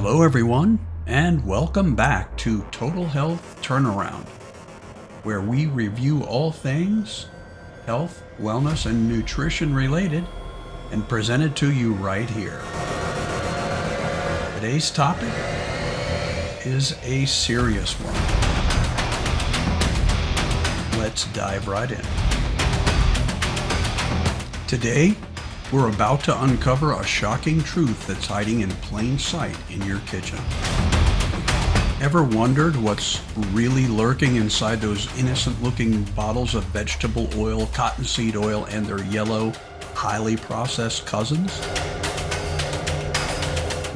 Hello everyone, and welcome back to Total Health Turnaround, where we review all things health, wellness, and nutrition related and present it to you right here. Today's topic is a serious one. Let's dive right in. Today, we're about to uncover a shocking truth that's hiding in plain sight in your kitchen. Ever wondered what's really lurking inside those innocent-looking bottles of vegetable oil, cottonseed oil, and their yellow, highly processed cousins?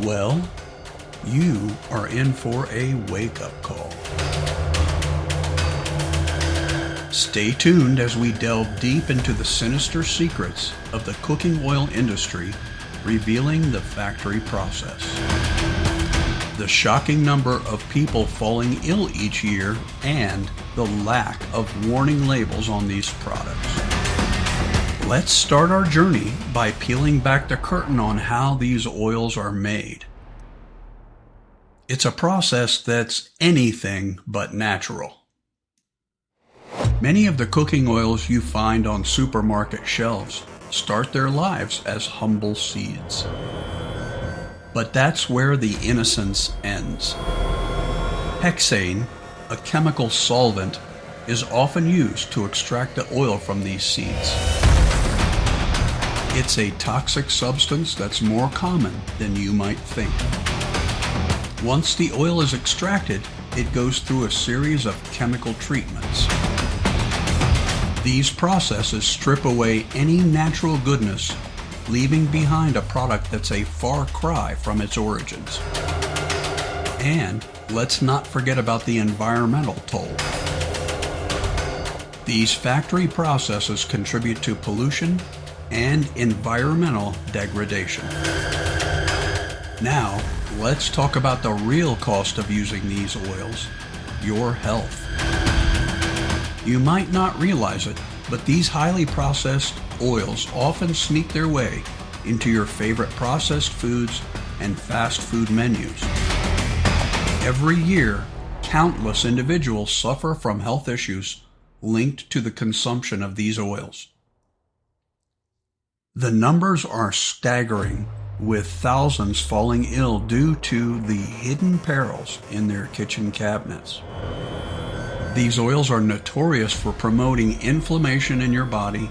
Well, you are in for a wake-up call. Stay tuned as we delve deep into the sinister secrets of the cooking oil industry, revealing the factory process, the shocking number of people falling ill each year, and the lack of warning labels on these products. Let's start our journey by peeling back the curtain on how these oils are made. It's a process that's anything but natural. Many of the cooking oils you find on supermarket shelves start their lives as humble seeds. But that's where the innocence ends. Hexane, a chemical solvent, is often used to extract the oil from these seeds. It's a toxic substance that's more common than you might think. Once the oil is extracted, it goes through a series of chemical treatments. These processes strip away any natural goodness, leaving behind a product that's a far cry from its origins. And let's not forget about the environmental toll. These factory processes contribute to pollution and environmental degradation. Now, let's talk about the real cost of using these oils: your health. You might not realize it, but these highly processed oils often sneak their way into your favorite processed foods and fast food menus. Every year, countless individuals suffer from health issues linked to the consumption of these oils. The numbers are staggering, with thousands falling ill due to the hidden perils in their kitchen cabinets. These oils are notorious for promoting inflammation in your body,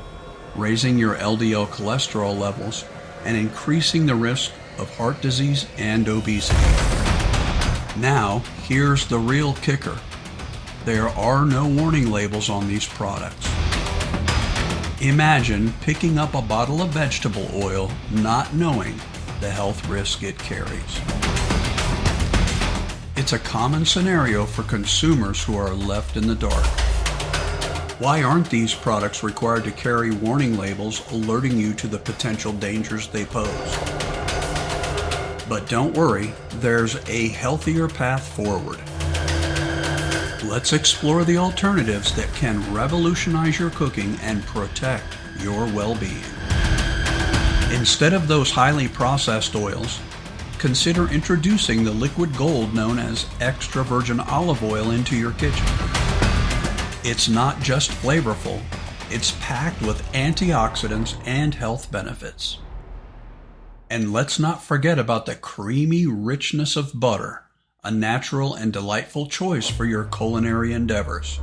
raising your LDL cholesterol levels, and increasing the risk of heart disease and obesity. Now, here's the real kicker. There are no warning labels on these products. Imagine picking up a bottle of vegetable oil not knowing the health risk it carries. It's a common scenario for consumers who are left in the dark. Why aren't these products required to carry warning labels alerting you to the potential dangers they pose? But don't worry, there's a healthier path forward. Let's explore the alternatives that can revolutionize your cooking and protect your well-being. Instead of those highly processed oils, consider introducing the liquid gold known as extra virgin olive oil into your kitchen. It's not just flavorful, it's packed with antioxidants and health benefits. And let's not forget about the creamy richness of butter, a natural and delightful choice for your culinary endeavors.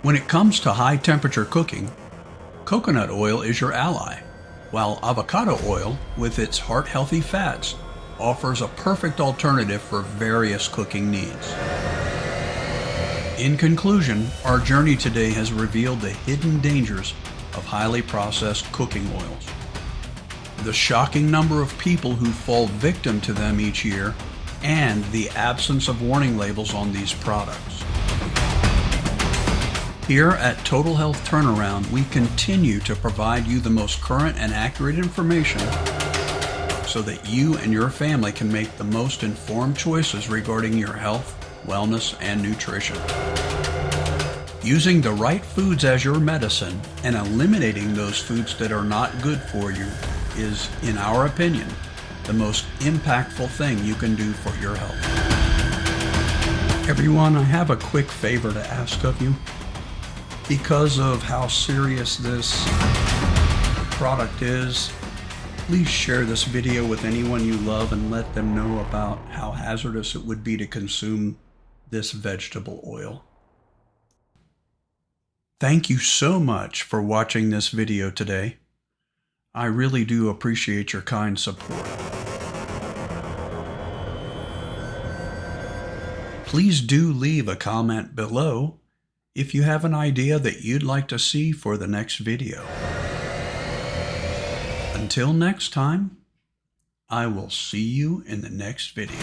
When it comes to high temperature cooking, coconut oil is your ally, while avocado oil, with its heart-healthy fats, offers a perfect alternative for various cooking needs. In conclusion, our journey today has revealed the hidden dangers of highly processed cooking oils, the shocking number of people who fall victim to them each year, and the absence of warning labels on these products. Here at Total Health Turnaround, we continue to provide you the most current and accurate information so that you and your family can make the most informed choices regarding your health, wellness, and nutrition. Using the right foods as your medicine and eliminating those foods that are not good for you is, in our opinion, the most impactful thing you can do for your health. Everyone, I have a quick favor to ask of you. Because of how serious this product is, please share this video with anyone you love and let them know about how hazardous it would be to consume this vegetable oil. Thank you so much for watching this video today. I really do appreciate your kind support. Please do leave a comment below if you have an idea that you'd like to see for the next video. Until next time, I will see you in the next video.